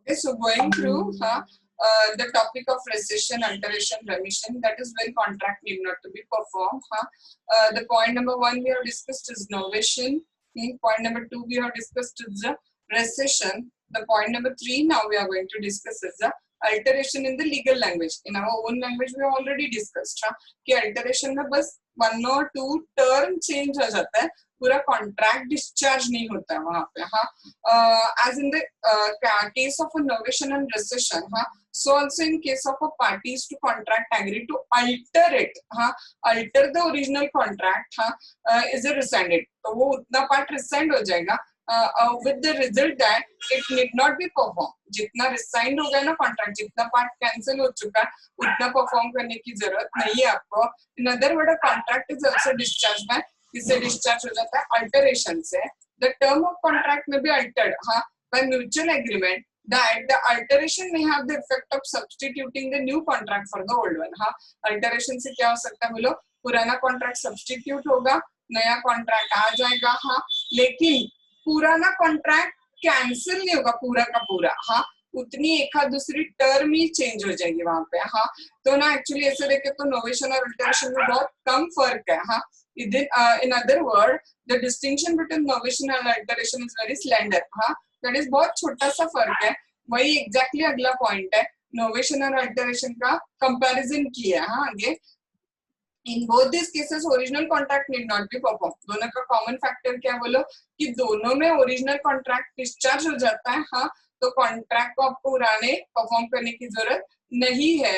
Okay, so going through the topic of recession, alteration, remission, that is when contract need not to be performed. The point number 1 we have discussed is novation. Point number 2 we have discussed is the recession. The point number 3 now we are going to discuss is the alteration in the legal language. In our own language we have already discussed कि alteration में बस 1 or 2 term change हो जाता है, पूरा contract discharge नहीं होता है वहाँ पे. As in the case of a novation and recession, so also in case of a parties to contract agree to alter it, alter the original contract, is a rescinded, तो वो उतना part rescind हो जाएगा, with the result that it need not be performed. जितना resigned हो गया ना contract, जितना पार्ट कैंसिल हो चुका है उतना परफॉर्म करने की जरूरत नहीं है आपको. इन other void contract is also discharge by, इससे डिस्चार्ज हो जाता है अल्टरेशन से. द टर्म ऑफ कॉन्ट्रैक्ट में भी Altered by mutual agreement that the alteration may have the effect of substituting the new contract for the old one. Alteration से क्या हो सकता है बोलो, पुराना कॉन्ट्रैक्ट सब्स्टिट्यूट होगा, नया कॉन्ट्रैक्ट आ जाएगा, लेकिन पुराना कॉन्ट्रैक्ट कैंसिल नहीं होगा पूरा का पूरा, उतनी एक दूसरी टर्म ही चेंज हो जाएगी वहां पे. तो ना एक्चुअली ऐसे देखे तो नोवेशन और अल्टरेशन में बहुत कम फर्क है. In other word the distinction between novation और alteration is very slender. That is बहुत छोटा सा फर्क है. वही एग्जैक्टली अगला पॉइंट है, नोवेशन और अल्टरेशन का कंपैरिजन किया है आगे. In both these cases, original contract need not be performed. दोनों का common factor क्या बोलो कि दोनों में original contract discharge हो जाता है, तो contract को आपको पुराने perform करने की जरूरत नहीं है.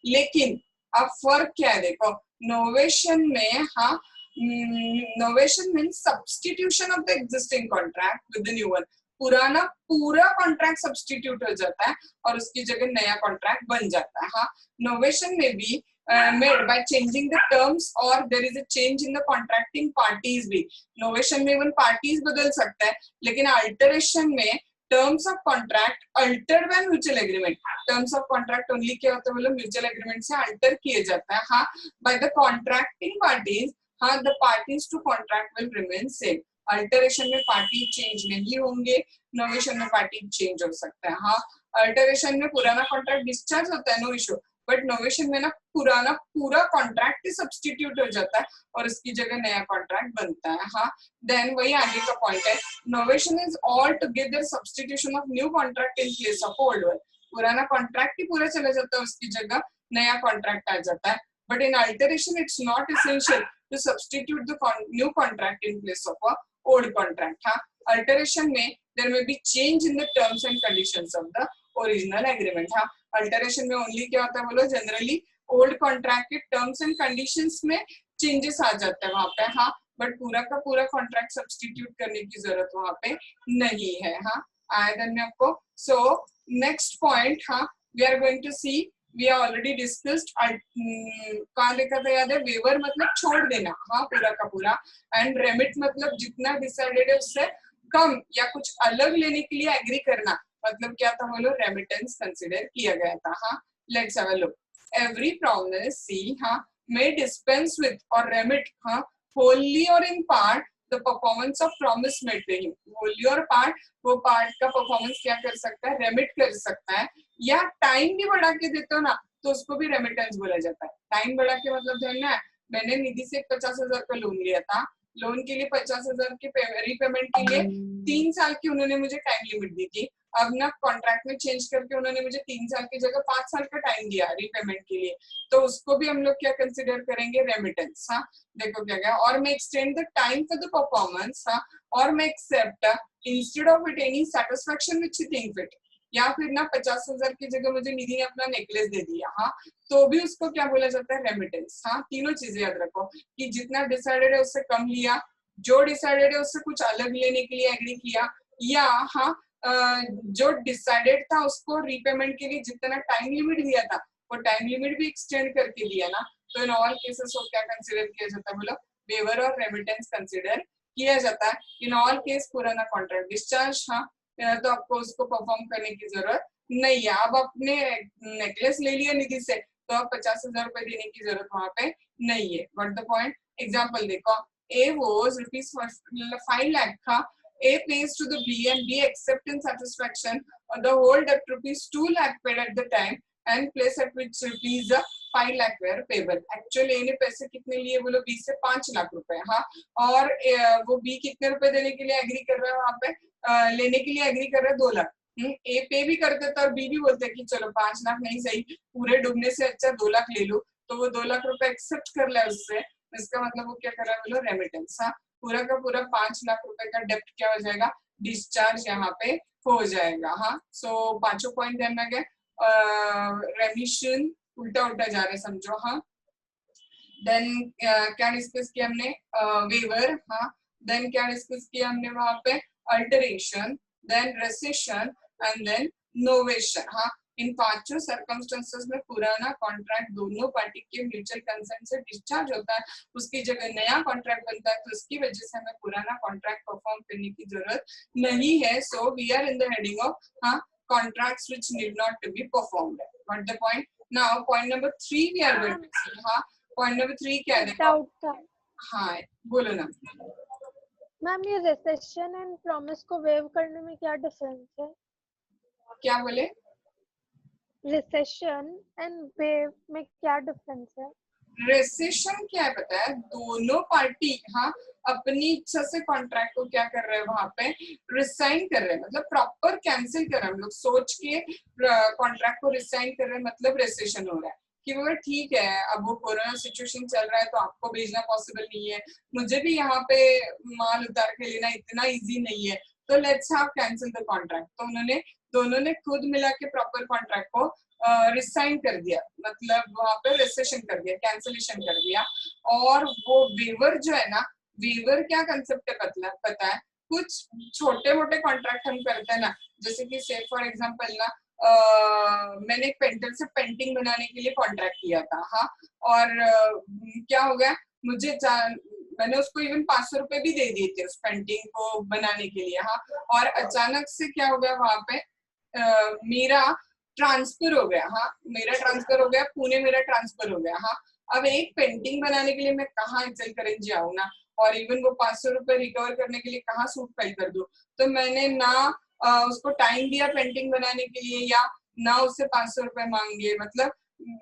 लेकिन अब फर्क क्या है देखो, novation में novation means substitution of the existing contract with the new one. पुराना पूरा कॉन्ट्रैक्ट सब्स्टिट्यूट हो जाता है और उसकी जगह नया कॉन्ट्रैक्ट बन जाता है. नोवेशन में भी made by changing the terms or there is a change in the contracting parties भी. नोवेशन में even parties बदल सकता है, लेकिन अल्टरेशन में terms of contract altered by mutual agreement. Terms of contract only क्या होता है बोलो, mutual agreement से alter किए जाता है. By the contracting parties, the parties to contract will remain same. Alteration में पार्टी चेंज नहीं होंगे, नोवेशन में पार्टी चेंज हो सकता है. अल्टरेशन में पुराना कॉन्ट्रैक्ट डिस्चार्ज होता है, नो इशू, बट नोवेशन में ना पुराना पूरा कॉन्ट्रैक्ट ही सब्स्टिट्यूट हो जाता है और उसकी जगह नया कॉन्ट्रैक्ट बनता है. देन वही आगे का पॉइंट है, novation is all together substitution of new contract in place of old one. पुराना कॉन्ट्रैक्ट ही पूरा चला जाता है, उसकी जगह नया कॉन्ट्रैक्ट आ जाता है. But in alteration it's not essential to substitute the new contract in place of a old contract. Alteration में there may be change in the terms and conditions of the original agreement. Alteration में only क्या होता है बोलो, generally old contract के terms and conditions में changes आ जाते हैं वहाँ पे, बट पूरा का पूरा contract substitute करने की जरूरत वहाँ पे नहीं है. आया में आपको. So next point, we are going to see, we have already discussed. कहाँ लिखा था याद है, वेवर मतलब छोड़ देना, पूरा का पूरा, एंड रेमिट मतलब जितना डिसाइडेड है उससे कम या कुछ अलग लेने के लिए एग्री करना, मतलब क्या था बोलो, रेमिटेंस कंसिडर किया गया था. Let's have a look. Every promisee may dispense with or remit wholly or in part the performance of promise made to him. wholly or part, वो part का performance क्या कर सकता है, remit कर सकता है, या टाइम भी बढ़ा के देते हो ना तो उसको भी रेमिटेंस बोला जाता है. टाइम बढ़ा के मतलब जो है ना, मैंने निधि से 50,000 का लोन लिया था, लोन के लिए 50,000 की रीपेमेंट के लिए 3 साल की उन्होंने मुझे टाइम लिमिट दी थी. अब ना कॉन्ट्रैक्ट में चेंज करके उन्होंने मुझे 3 साल की जगह 5 साल का टाइम दिया रीपेमेंट के लिए, तो उसको भी हम लोग क्या कंसिडर करेंगे, रेमिटेंस. देखो क्या क्या, और मैं extend the time for the performance, और मैं accept instead of it any satisfaction which you think fit. या फिर ना 50,000 की जगह मुझे निधि ने अपना नेकलेस दे दिया, तो भी उसको क्या बोला जाता है, रेमिटेंस. तीनों चीजें याद रखो कि जितना डिसाइडेड है उससे कम लिया, जो डिसाइडेड है उससे कुछ अलग लेने के लिए एग्री किया, या जो डिसाइडेड था उसको रीपेमेंट के लिए जितना टाइम लिमिट दिया था वो टाइम लिमिट भी एक्सटेंड करके दिया ना, तो इन ऑल केसेस को क्या कंसिडर किया जाता है बोलो, वेवर और रेमिटेंस कंसिडर किया जाता है. इन ऑल केस पुराना कॉन्ट्रैक्ट डिस्चार्ज, तो आपको उसको परफॉर्म करने की जरूरत नहीं है. अब आपने नेकलेस ले लिया निधि से तो अब 50,000 रुपए देने की जरूरत वहां पे नहीं है. व्हाट द पॉइंट, एग्जांपल देखो, ए was ₹5 lakh A pays to the B and B accept in satisfaction the whole debt rupees 2 lakh paid at the time and place at which rupees 5 lakh were payable. Actually A ने पैसे कितने लिए बोलो B से 5 लाख रुपए, हाँ, और वो B कितने रुपए देने के लिए एग्री कर रहा है वहां पे, लेने के लिए एग्री कर रहा है 2 लाख. ए पे भी कर देता और बी भी बोलते कि चलो 5 लाख नहीं सही, पूरे डूबने से अच्छा 2 लाख ले लो, तो वो 2 लाख रुपए एक्सेप्ट कर ले उससे. इसका मतलब वो क्या कर रहा है बोलो, रेमिटेंस. हाँ, पूरा का पूरा 5 लाख रुपए का डेप्ट क्या हो जाएगा, डिस्चार्ज यहाँ पे हो जाएगा. हाँ, सो पांचों पॉइंट ध्यान में गए. रेमिशन उल्टा उल्टा जा रहे समझो. हाँ, देन क्या डिस्कस किया हमने, वेवर. हाँ, देन क्या डिस्कस किया हमने वहां पे, alteration, then rescission and then novation. हाँ, इन पांचों सर्कमस्टेंसेस में पुराना कॉन्ट्रैक्ट दोनों पार्टी के म्यूचुअल कंसेंट से डिस्चार्ज होता है, उसकी जगह नया कॉन्ट्रैक्ट बनता है, तो उसकी वजह से हमें पुराना कॉन्ट्रैक्ट परफॉर्म करने की जरूरत नहीं है. So we are in the heading of हाँ contracts which need not to be performed. What the point now, point number 3 we are going to see. हाँ, पॉइंट नंबर 3 क्या है देखो. हाँ बोलो ना मैम. ये रिसेशन एंड प्रॉमिस को वेव करने में क्या डिफरेंस है? क्या बोले, रिसेशन एंड वेव में क्या डिफरेंस है? रेसिशन क्या है पता है, दोनों पार्टी हाँ अपनी इच्छा से कॉन्ट्रैक्ट को क्या कर रहे हैं वहां पे, रिसाइन कर रहे हैं, मतलब प्रॉपर कैंसिल कर रहे हैं. हम लोग सोच के कॉन्ट्रैक्ट को रिसाइन कर रहे हैं, मतलब रेसिशन हो रहा है कि वो ठीक है, अब वो कोरोना सिचुएशन चल रहा है तो आपको भेजना पॉसिबल नहीं है, मुझे भी यहाँ पे माल उतार के लेना इतना इजी नहीं है, तो let's have cancel the contract. तो उन्होंने दोनों ने खुद मिला के प्रॉपर कॉन्ट्रैक्ट को रिसाइन कर दिया, मतलब वहां पे रेसिशन कर दिया, कैंसिलेशन कर दिया. और वो वेवर जो है ना, वेवर क्या कंसेप्ट है पता है, कुछ छोटे मोटे कॉन्ट्रैक्ट हम करते हैं ना, जैसे कि से फॉर एग्जांपल ना, मैंने एक पेंटर से पेंटिंग बनाने के लिए कॉन्ट्रैक्ट किया था. हाँ, और क्या हो गया, मैंने उसको इवन 500 रुपए भी दे दिए थे उस पेंटिंग को बनाने के लिए. हाँ, और अचानक से क्या हो गया वहां पे, मेरा ट्रांसफर हो गया. हाँ, मेरा ट्रांसफर हो गया पुणे, मेरा ट्रांसफर हो गया. हाँ, अब एक पेंटिंग बनाने के लिए मैं कहाँ इचलकरंजी आऊँ ना, और इवन वो 500 रुपए रिकवर करने के लिए कहाँ सूट फाइल कर दूं. तो मैंने ना उसको टाइम दिया पेंटिंग बनाने के लिए, या ना उससे 500 रुपए मांगे, मतलब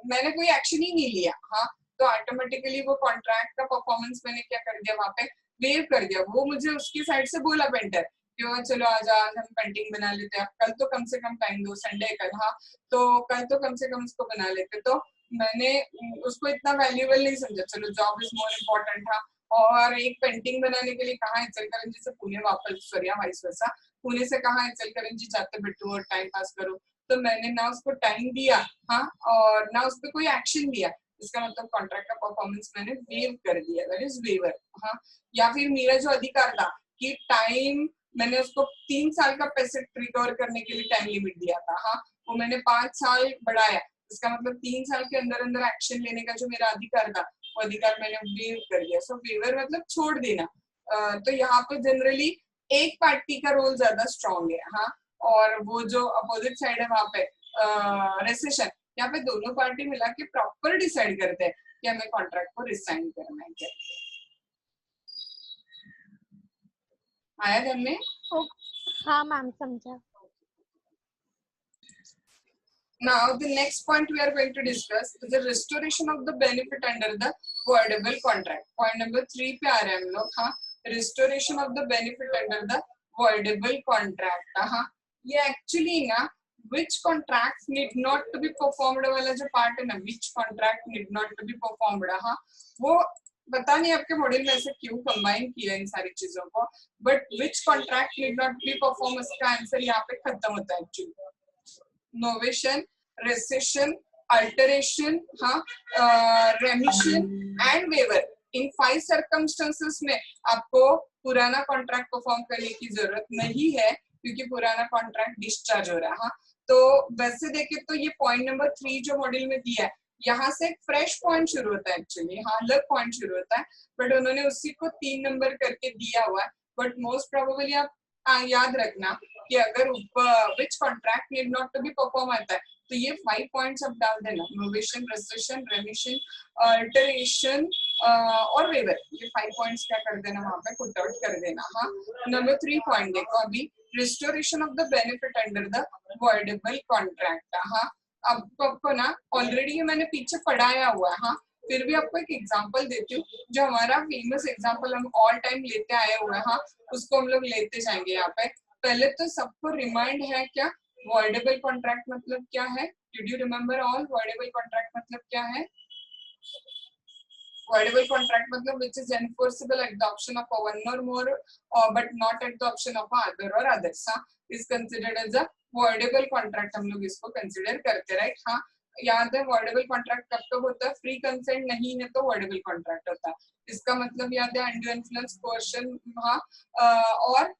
मैंने कोई एक्शन ही नहीं लिया. हाँ, तो ऑटोमेटिकली वो कॉन्ट्रैक्ट का परफॉर्मेंस मैंने क्या कर दिया वहां पे, वेव कर दिया. वो मुझे उसकी साइड से बोला पेंटर कि चलो आजा हम पेंटिंग बना लेते हैं, कल तो कम से कम टाइम दो, संडे कल. हाँ, तो कल तो कम से कम उसको बना लेते. तो मैंने उसको इतना वैल्यूएबल नहीं समझा, चलो जॉब इज मोर इम्पोर्टेंट था. और एक पेंटिंग बनाने के लिए कहाँ इचलकरंजी से पुणे वापस, सॉरी वाइस वर्सा, पुणे से कहाँ इचलकरंजी जाते बैठो और टाइम पास करो. तो मैंने ना उसको टाइम दिया, हाँ, और ना उस पर कोई एक्शन लिया. इसका मतलब कॉन्ट्रैक्ट का परफॉर्मेंस मैंने वेव कर दिया, दैट इज वेवर. हाँ, या फिर मेरा जो अधिकार था कि टाइम, मैंने उसको 3 साल का पैसे रिकवर करने के लिए टाइम लिमिट दिया था. हाँ, वो मैंने 5 साल बढ़ाया, इसका मतलब 3 साल के अंदर अंदर एक्शन लेने का जो मेरा अधिकार था, वो अधिकार मैंने वेव कर दिया. सो वेवर मतलब छोड़ देना. तो यहाँ पे जनरली एक पार्टी का रोल ज्यादा स्ट्रॉन्ग है. हाँ, और वो जो अपोजिट साइड है वहां पे रेसिशन, यहाँ पे दोनों पार्टी मिला के प्रॉपर डिसाइड करते हैं कि हमें कॉन्ट्रैक्ट को रिसाइन करना है क्या. आया ध्यान में? हाँ मैम, समझा. Now the next point we are going to discuss is the restoration of the benefit under the voidable contract. Point number 3 पे आ रहे हैं हम लोग. हाँ, restoration of the benefit under the voidable contract. हाँ, ये actually ना which contracts need not to be performed वाला जो part है ना, which contract need not to be performed. हाँ, वो पता नहीं आपके मॉड्यूल में ऐसे क्यों कंबाइन किया इन सारी चीजों को, but which contract need not be performed इसका आंसर यहाँ पे खत्म होता है एक्चुअली. नोवेशन, रेसिशन, अल्टरेशन, हाँ, रेमिशन एंड वेवर, इन 5 सर्कमस्टेंसेस में आपको पुराना कॉन्ट्रैक्ट परफॉर्म करने की जरूरत नहीं है, क्योंकि पुराना कॉन्ट्रैक्ट डिस्चार्ज हो रहा है. हाँ, तो वैसे देखे तो ये पॉइंट नंबर 3 जो मॉड्यूल में दिया है, यहाँ से एक फ्रेश पॉइंट शुरू होता है एक्चुअली. हाँ, अलग पॉइंट शुरू होता है, बट उन्होंने उसी को 3 नंबर करके दिया हुआ है. बट मोस्ट प्रोबेबली आप याद रखना कि अगर which contract need not to be perform आता है, तो ये 5 पॉइंट्स अब डाल देना, नोवेशन, रेसेशन, रेमिशन, अल्टरेशन और वेवर, ये 5 पॉइंट्स क्या कर देना वहां पे पुट आउट कर देना। हाँ, नंबर 3 पॉइंट देखो अभी, restoration of the benefit under the voidable contract. हाँ, अब आपको ना ऑलरेडी ये मैंने पीछे पढ़ाया हुआ है, हाँ, फिर भी आपको एक एग्जांपल देती हूँ, जो हमारा फेमस एग्जांपल हम ऑल टाइम लेते आए हुए हैं, हाँ, उसको हम लोग लेते जाएंगे यहाँ पे। पहले तो सबको रिमाइंड है क्या वॉइडेबल कॉन्ट्रैक्ट मतलब क्या है? Did you remember all? Voidable contract मतलब क्या है? Voidable contract मतलब which is enforceable at the option of one or more, but not at the option of other or others, is considered as a voidable contract। हम लोग इसको consider करते, right? हाँ, याद है voidable contract कब कब होता है? फ्री कंसेंट नहीं है तो voidable contract होता है। इसका मतलब याद है undue influence, coercion, हाँ, और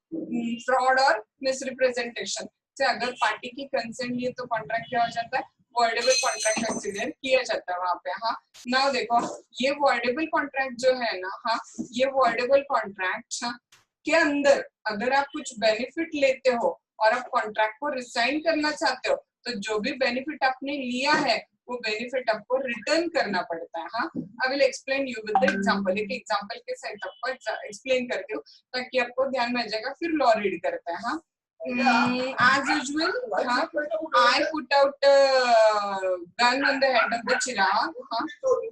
fraud और misrepresentation से अगर पार्टी की कंसेंट लिए तो कॉन्ट्रैक्ट क्या हो जाता है? वॉइडेबल कॉन्ट्रैक्ट कंसिडर किया जाता है वहां पे। हाँ, नाउ देखो ये वॉइडेबल कॉन्ट्रैक्ट जो है ना, हाँ, ये वॉइडेबल कॉन्ट्रैक्ट के अंदर अगर आप कुछ बेनिफिट लेते हो और आप कॉन्ट्रैक्ट को रिसाइन करना चाहते हो, तो जो भी बेनिफिट आपने लिया है वो बेनिफिट आपको रिटर्न करना पड़ता है। हाँ, I will explain you with the example, एक एग्जांपल के साथ आपको एक्सप्लेन करती हूँ ताकि आपको ध्यान में आ जाएगा, फिर लॉ रीड करते हैं। हाँ, as usual, I put out gun on the head of the Chirag,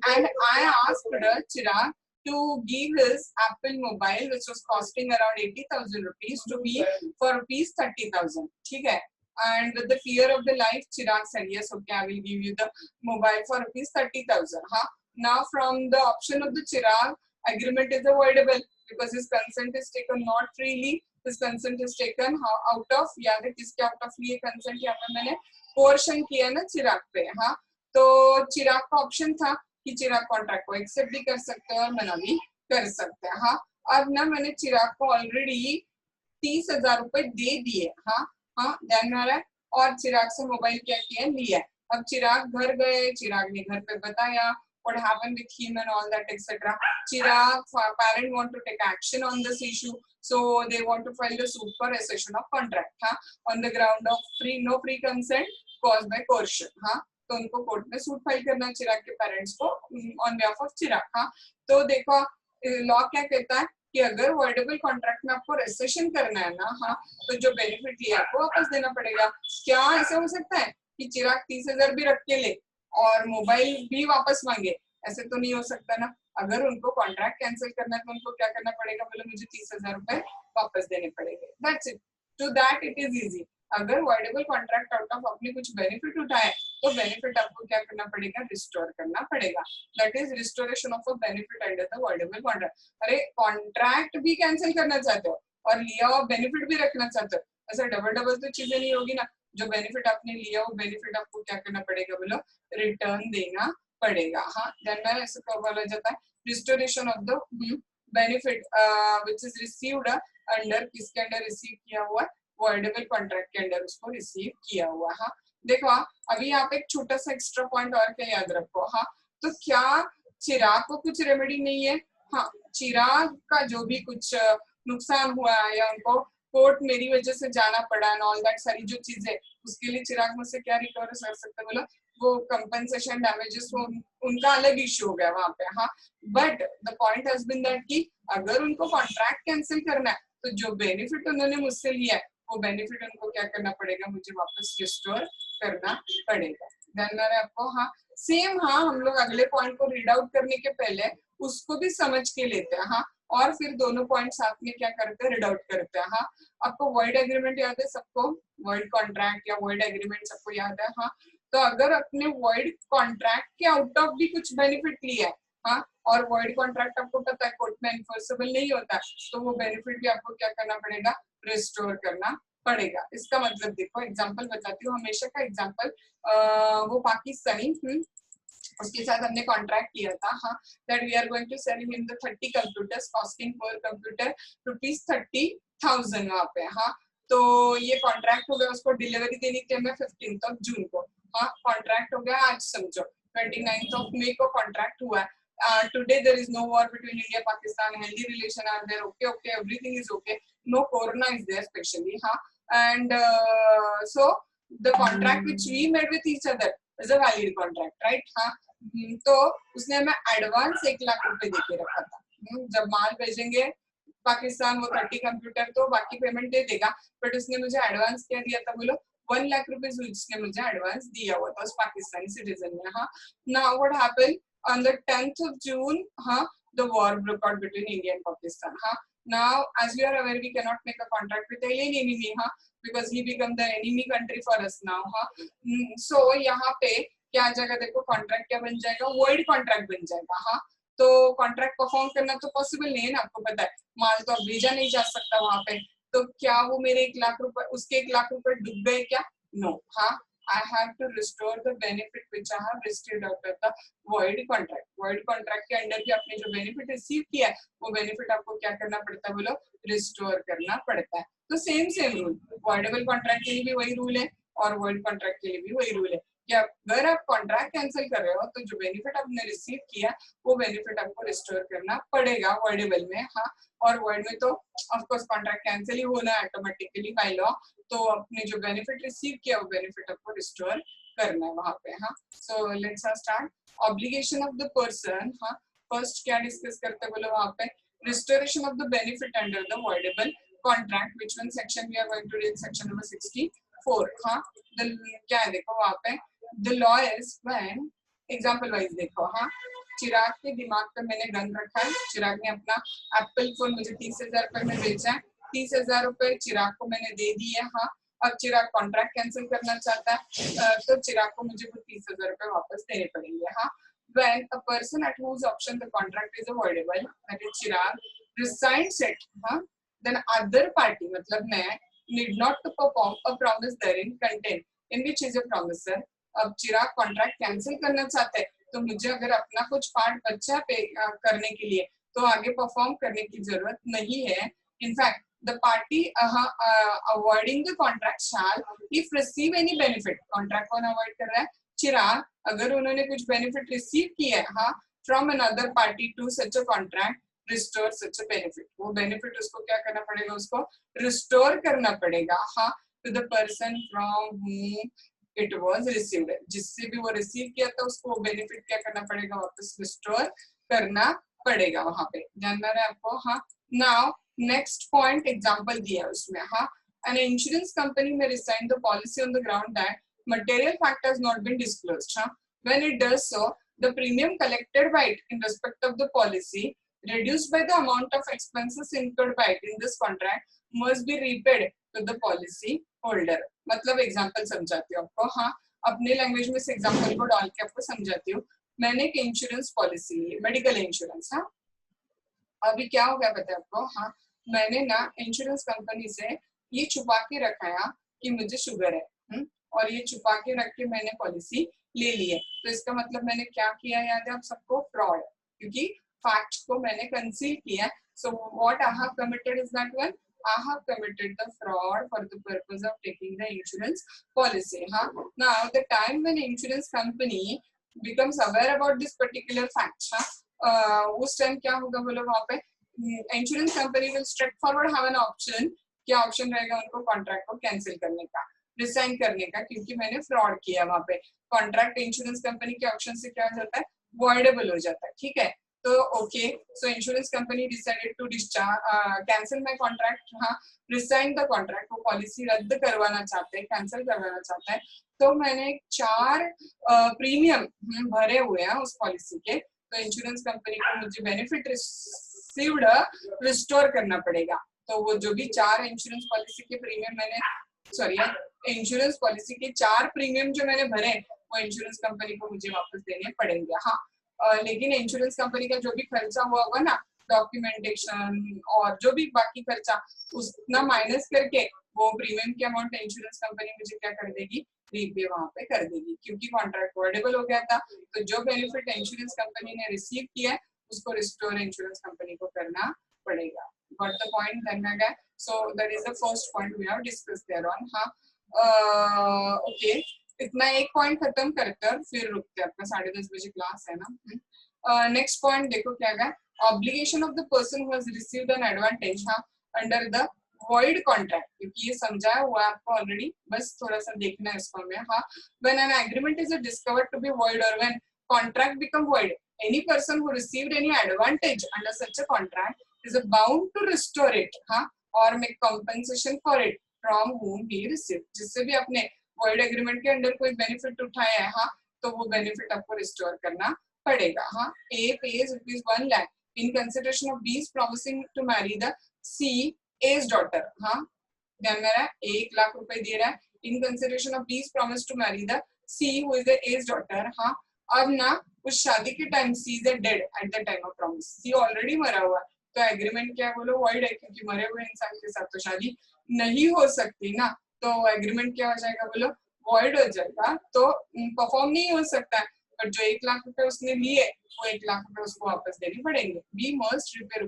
and I asked Chirag to give his Apple mobile, which was costing around 80,000 rupees, to me for rupees 30,000. ठीक है? And with the fear of the life, Chirag said yes, okay, I will give you the mobile for rupees 30,000. हाँ, now from the option of the Chirag, agreement is avoidable because his consent is taken not freely. His consent is taken out of, याद है किसके out of लिए consent यहाँ पे मैंने coercion किया ना चिराग पे। हाँ, तो चिराग का ऑप्शन था कि चिराग कॉन्ट्रैक्ट को एक्सेप्ट भी कर सकते हैं और मना भी कर सकते हैं। हाँ, अब ना मैंने चिराग को ऑलरेडी 30,000 रुपए दे दिए। हाँ हाँ, ध्यान में आ रहा है। और चिराग से मोबाइल क्या किया, लिया। अब चिराग घर गए, चिराग ने घर पे बताया what happened with him and all that etc. Chirag parent want to take action on this issue, so they want to file the suit for rescission of contract, हाँ, on the ground of no free consent caused by coercion। हाँ, तो उनको court में suit file करना है चिराग के parents को on behalf of चिराग। हाँ, तो देखो लॉ क्या कहता है कि अगर वॉइडेबल कॉन्ट्रैक्ट में आपको रेसेशन करना है ना, हाँ, तो जो बेनिफिट लिया आपको वापस देना पड़ेगा। क्या ऐसा हो सकता है कि चिराग 30,000 भी रख के ले और मोबाइल भी वापस मांगे? ऐसे तो नहीं हो सकता ना। अगर उनको कॉन्ट्रैक्ट कैंसिल करना है तो उनको क्या करना पड़ेगा? बोले मुझे 30,000 रुपए वापस देने पड़ेंगे। That's it. To that it is easy. अगर वॉइडेबल कॉन्ट्रैक्ट आउट ऑफ अपने कुछ बेनिफिट उठाए तो बेनिफिट आपको क्या करना पड़ेगा? रिस्टोर करना पड़ेगा। That is restoration of a benefit under the voidable contract. अरे कॉन्ट्रैक्ट भी कैंसिल करना चाहते हो और लिया हुआ बेनिफिट भी रखना चाहते हो, ऐसा डबल डबल तो चीजें नहीं होगी ना। जो बेनिफिट आपने लिया वो बेनिफिट आपको क्या करना पड़ेगा? बोलो रिटर्न देना पड़ेगा। हाँ, जानना ऐसे कब बोला जाता है? Restoration of the benefit which is received under, किसके अंडर रिसीव किया हुआ? वॉइडेबल कॉन्ट्रैक्ट के अंडर उसको रिसीव किया हुआ। हाँ, देखो अभी यहाँ पे एक छोटा सा एक्स्ट्रा पॉइंट और क्या याद रखो। हाँ, तो क्या चिराग को कुछ रेमेडी नहीं है? हाँ, चिराग का जो भी कुछ नुकसान हुआ है या उनको कोर्ट मेरी वजह से जाना पड़ा एंड ऑल दैट, सारी जो चीजें, उसके लिए चिराग मुझसे क्या रिकवर कर सकते हैं? बोलो वो कंपनसेशन डैमेजेस उनका अलग इश्यू हो गया वहां पे। हाँ, but the point has been that कि अगर उनको कॉन्ट्रैक्ट कैंसिल करना है तो जो बेनिफिट उन्होंने मुझसे लिया है वो बेनिफिट उनको क्या करना पड़ेगा? मुझे वापस रिस्टोर करना पड़ेगा। ध्यान में आपको? हाँ, सेम। हाँ, हम लोग अगले पॉइंट को रीड आउट करने के पहले उसको भी समझ के लेते हैं। हाँ, और फिर दोनों पॉइंट साथ में क्या करते हैं? रीड आउट करते हैं। हाँ, आपको वॉइड एग्रीमेंट याद है सबको? वॉइड कॉन्ट्रैक्ट या वॉइड एग्रीमेंट सबको याद है? हाँ, तो अगर अपने वॉइड कॉन्ट्रैक्ट के आउट ऑफ भी कुछ बेनिफिट लिया है, हाँ, और वॉइड कॉन्ट्रैक्ट आपको पता है कोर्ट में एनफोर्सेबल नहीं होता, तो वो बेनिफिट भी आपको क्या करना पड़ेगा? रिस्टोर करना पड़ेगा। इसका मतलब देखो एग्जांपल बताती हूँ, हमेशा का एग्जांपल, वो पाकिस्तानी उसके साथ हमने कॉन्ट्रैक्ट किया था। हाँ, that we are going to sell him the 30 computers costing per computer ₹30,000 वहां पे। हाँ, तो ये कॉन्ट्रैक्ट हो गया, उसको डिलीवरी देनी थी हमें 15 जून को। हाँ, कॉन्ट्रैक्ट हो गया आज समझो 29 मई को कॉन्ट्रैक्ट हुआ है। Today there is no war between India Pakistan, healthy relation are there, okay, everything is okay, no corona is there especially. हाँ, and so the contract which we made with each other is a valid contract, right? हाँ, तो उसने हमें advance 1 lakh रुपए देके रखा था। जब माल भेजेंगे पाकिस्तान वो 30 कंप्यूटर तो बाकी पेमेंट दे देगा, बट उसने मुझे एडवांस क्या दिया था बोलो, 1 लाख रुपीज उसने मुझे एडवांस दिया हुआ था उस पाकिस्तानी सिटीजन ने। हाँ, now what happened on the 10th of June, the war broke out between India and Pakistan. Now, as we are aware, we cannot make a contract with alien enemy, because he become the enemy country for us now. So यहाँ पे क्या जगह देखो contract क्या बन जाएगा, void contract बन जाएगा। हाँ, तो कॉन्ट्रैक्ट परफॉर्म करना तो पॉसिबल नहीं है ना, आपको पता है माल तो अब भेजा नहीं जा सकता वहां पे, तो क्या वो मेरे 1 लाख रुपए, उसके 1 लाख रुपए डूब गए क्या? नो। हाँ, I have to restore the benefit which I have received out of the void contract. Void contract के अंडर भी आपने जो बेनिफिट रिसीव किया है वो बेनिफिट आपको क्या करना पड़ता है बोलो, रिस्टोर करना पड़ता है। तो सेम रूल वॉइडेबल कॉन्ट्रैक्ट के लिए भी वही रूल है और वॉइड कॉन्ट्रैक्ट के लिए भी वही रूल है कि अगर आप कॉन्ट्रैक्ट कैंसिल कर रहे हो तो जो बेनिफिट आपने रिसीव किया वो बेनिफिट आपको रिस्टोर करना पड़ेगा वॉइडेबल में। हाँ, और वॉइड में तो ऑफकोर्स कॉन्ट्रैक्ट कैंसिल ही होना है ऑटोमेटिकली बाय लॉ, तो अपने जो बेनिफिट रिसीव किया वो बेनिफिट आपको रिस्टोर करना है वहां पे। हाँ, so let's start. Obligation of the person. हाँ, फर्स्ट क्या डिस्कस करते बोलो वहां पे, restoration of the benefit under the voidable contract, which one section we are going to read, section number 64। हाँ, क्या है देखो वहां पे, the law is when, example wise देखो। हाँ, चिराग के दिमाग पे मैंने गन रखा है, चिराग ने अपना एप्पल फोन मुझे 30,000 रुपए में बेचा है, 30,000 रुपए चिराग को मैंने दे दिए। हाँ, अब चिराग कॉन्ट्रैक्ट कैंसिल करना चाहता है तो चिराग को मुझे वो 30,000 रुपए वापस देने पड़ेंगे। हाँ, when a person at whose option the contract is avoidable, that is Chirag, resigns it, then other party, मतलब मैं, need not to perform a promise therein contained, in which is a promiser। अब चिराग contract cancel करना चाहते हैं तो मुझे अगर अपना कुछ पार्ट बचा पे करने के लिए तो आगे परफॉर्म करने की जरूरत नहीं है। In fact the party avoiding the contract shall, if receive any benefit, contract कौन avoid कर रहा है, चिराग, अगर उन्होंने कुछ बेनिफिट रिसीव किया है हाँ from another party to such a contract, restore such a benefit, वो बेनिफिट उसको क्या करना पड़ेगा, उसको रिस्टोर करना पड़ेगा। हाँ, to the person from whom it was received, जिससे भी वो रिसीव किया था उसको वो बेनिफिट क्या करना पड़ेगा, वापस रिस्टोर करना पड़ेगा वहां पे, जानना है आपको। हाँ, नाउ नेक्स्ट पॉइंट एग्जांपल दिया है उसमें। हाँ, an insurance company may resign the policy on the ground that material fact has not been disclosed. When it does so, the premium collected by it in respect of the policy reduced by the amount of expenses incurred by it in this contract must be repaid to the policy holder। मतलब example समझाती हूँ आपको। हाँ, अपने language में इस example को डाल के आपको समझाती हूँ। मैंने एक इंश्योरेंस पॉलिसी ली, मेडिकल इंश्योरेंस। हाँ, अभी क्या हो गया पता है आपको। हाँ, मैंने ना इंश्योरेंस कंपनी से ये छुपा के रखा है कि मुझे शुगर है, और ये छुपा के रख के मैंने पॉलिसी ले ली है, तो इसका मतलब मैंने क्या किया याद है आप सबको, फ्रॉड, क्योंकि फैक्ट को मैंने कंसील किया। So what I have committed is that one, I have committed the fraud for the purpose of taking the insurance policy. Now the time when insurance company becomes aware about this particular fact, उस time क्या होगा बोलो वहां पे, insurance company will straight forward have an option, क्या option रहेगा उनको, contract को कैंसिल करने का, रिसाइन करने का, क्योंकि मैंने फ्रॉड किया वहां पे। कॉन्ट्रैक्ट इंश्योरेंस कंपनी के ऑप्शन से क्या हो जाता है, वॉइडेबल हो जाता है। ठीक है, तो okay, so insurance company decided to discharge cancel my contract. हाँ, रिसाइन द कॉन्ट्रैक्ट, वो पॉलिसी रद्द करवाना चाहते हैं, कैंसिल करवाना चाहता है। तो मैंने 4 प्रीमियम भरे हुए हैं उस पॉलिसी के, तो इंश्योरेंस कंपनी को मुझे बेनिफिट रिसीव्ड रिस्टोर करना पड़ेगा। तो वो जो भी 4 इंश्योरेंस पॉलिसी के प्रीमियम मैंने, सॉरी, इंश्योरेंस पॉलिसी के 4 प्रीमियम जो मैंने भरे वो इंश्योरेंस कंपनी को मुझे वापस देने पड़ेंगे। हाँ, लेकिन इंश्योरेंस कंपनी का जो भी खर्चा हुआ होगा ना, डॉक्यूमेंटेशन और जो भी बाकी खर्चा, उतना माइनस करके वो प्रीमियम की अमाउंट इंश्योरेंस कंपनी मुझे क्या कर देगी, रीपे वहां पे कर देगी, क्योंकि कॉन्ट्रैक्ट वॉइडेबल हो गया था। तो जो बेनिफिट इंश्योरेंस कंपनी ने रिसीव किया है उसको रिस्टोर इंश्योरेंस कंपनी को करना पड़ेगा। गॉट द पॉइंट, ध्यान में गया। So that is the first point we have discussed there on. हाँ, ओके, इतना एक पॉइंट खत्म करते हैं फिर रुकते हैं, अपना 10:30 बजे क्लास है ना। नेक्स्ट पॉइंट देखो क्या है, obligation of the person who has received an advantage, हाँ, अंडर द void contract, क्योंकि ये समझाया हुआ है आपको ऑलरेडी, बस थोड़ा सा देखना है इसको हमें. हाँ, when an agreement is discovered to be void or when contract become void, any person who received any advantage under such a contract is bound to restore it, हाँ, or make compensation for it from whom he received. जिससे भी अपने void agreement के अंदर कोई benefit उठाया है, हाँ, तो वो benefit आपको restore करना पड़ेगा. हाँ, A pays ₹1 lakh in consideration of B's promising to marry the C, A's daughter. हाँ, ध्यान में रहा, 1 लाख रुपए दे रहा है in consideration of B's promise to marry the C, who is the A's daughter. हाँ, अब ना उस शादी के time C is dead at the time of promise. C already मरा हुआ, तो एग्रीमेंट क्या बोलो void है, क्योंकि मरे हुए इंसान के साथ तो शादी नहीं हो सकती ना, तो एग्रीमेंट क्या हो जाएगा बोलो, void हो जाएगा, तो परफॉर्म नहीं हो सकता है. पर जो 1 लाख रुपए उसने लिए, वो 1 लाख रुपए उसको वापस देने पड़ेंगे. B must repay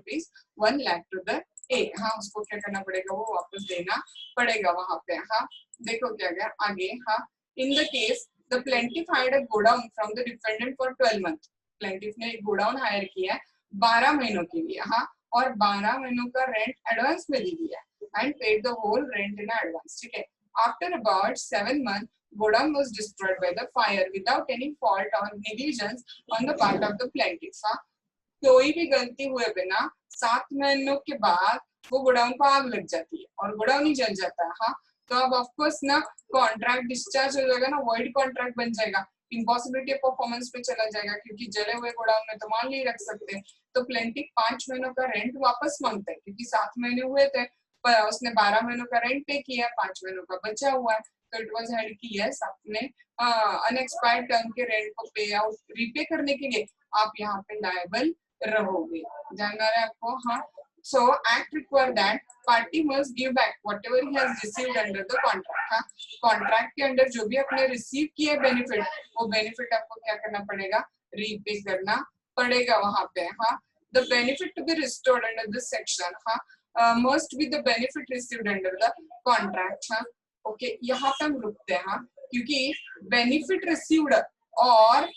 ₹1 lakh to the A. हाँ, उसको क्या करना पड़ेगा, वो वापस देना पड़ेगा वहां पे. हाँ, देखो क्या गया आगे. हाँ, in the case the plaintiff hired a godown from the defendant for 12 months. plaintiff ने एक गोडाउन हायर किया है 12 महीनों के लिए. हाँ, और 12 महीनों का रेंट एडवांस में दे दिया and paid the whole rent in advance. ठीक है. After about 7 months, godown was destroyed by the fire without any fault or negligence on the part of the plaintiff. हाँ, कोई भी गलती हुए बिना 7 महीनों के बाद वो गोडाउन को आग लग जाती है और गोडाउन ही जल जाता है. हाँ, तो अब ऑफकोर्स ना कॉन्ट्रैक्ट डिस्चार्ज हो जाएगा ना, वॉइड कॉन्ट्रैक्ट बन जाएगा, इम्पॉसिबिलिटी ऑफ परफॉर्मेंस पे चला जाएगा, क्योंकि जले हुए गोडाउन में तो माल नहीं रख सकते. तो प्लेंटिफ 5 महीनों का रेंट वापस मांगता है, क्योंकि 7 महीने हुए थे पर उसने 12 महीनों का रेंट पे किया, 5 महीनों का बचा हुआ है. तो इट वाज हेड की यस, अपने अनएक्सपायर्ड टर्म के रेंट को पे आउट रीपे करने के लिए आप यहाँ पे लायबल रहोगे. जानना है आपको. हाँ, so act require that party must give back whatever he has received under the contract. हाँ, कॉन्ट्रैक्ट के अंदर जो भी आपने रिसीव किया बेनिफिट, वो बेनिफिट आपको क्या करना पड़ेगा, रीपे करना पड़ेगा वहां पे. हाँ, the benefit to be restored under this section, हाँ, must be the benefit received under the contract. हाँ, ओके, यहाँ पे हम रुकते हैं. हाँ, क्योंकि बेनिफिट रिसीव्ड और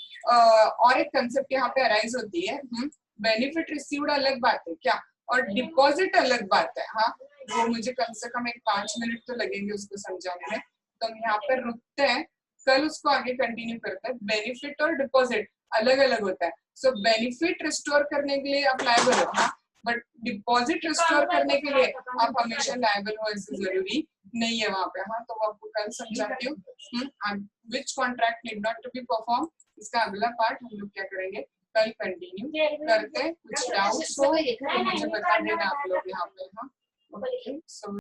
एक कंसेप्ट यहाँ पे अराइज होती है. बेनिफिट रिसीव्ड अलग बात है क्या, और डिपॉजिट अलग बात है. हाँ, वो मुझे कम से कम 5 मिनट तो लगेंगे उसको समझाने में, तो हम यहाँ पे रुकते हैं, कल उसको आगे कंटिन्यू करते हैं. बेनिफिट और डिपॉजिट अलग अलग होता है. सो बेनिफिट रिस्टोर करने के लिए आप लायबल हो, हाँ, बट डिपॉजिट रिस्टोर करने के लिए आप हमेशा लायबल हो ऐसे जरूरी नहीं है वहां पे. हाँ, तो आपको कल समझाती हूँ. Which contract need not to be perform, इसका अगला पार्ट हम लोग क्या करेंगे, कल कंटिन्यू करते हैं. कुछ डाउट्स हो तो मुझे बता देना आप लोग यहाँ पे. हाँ, ओके, सो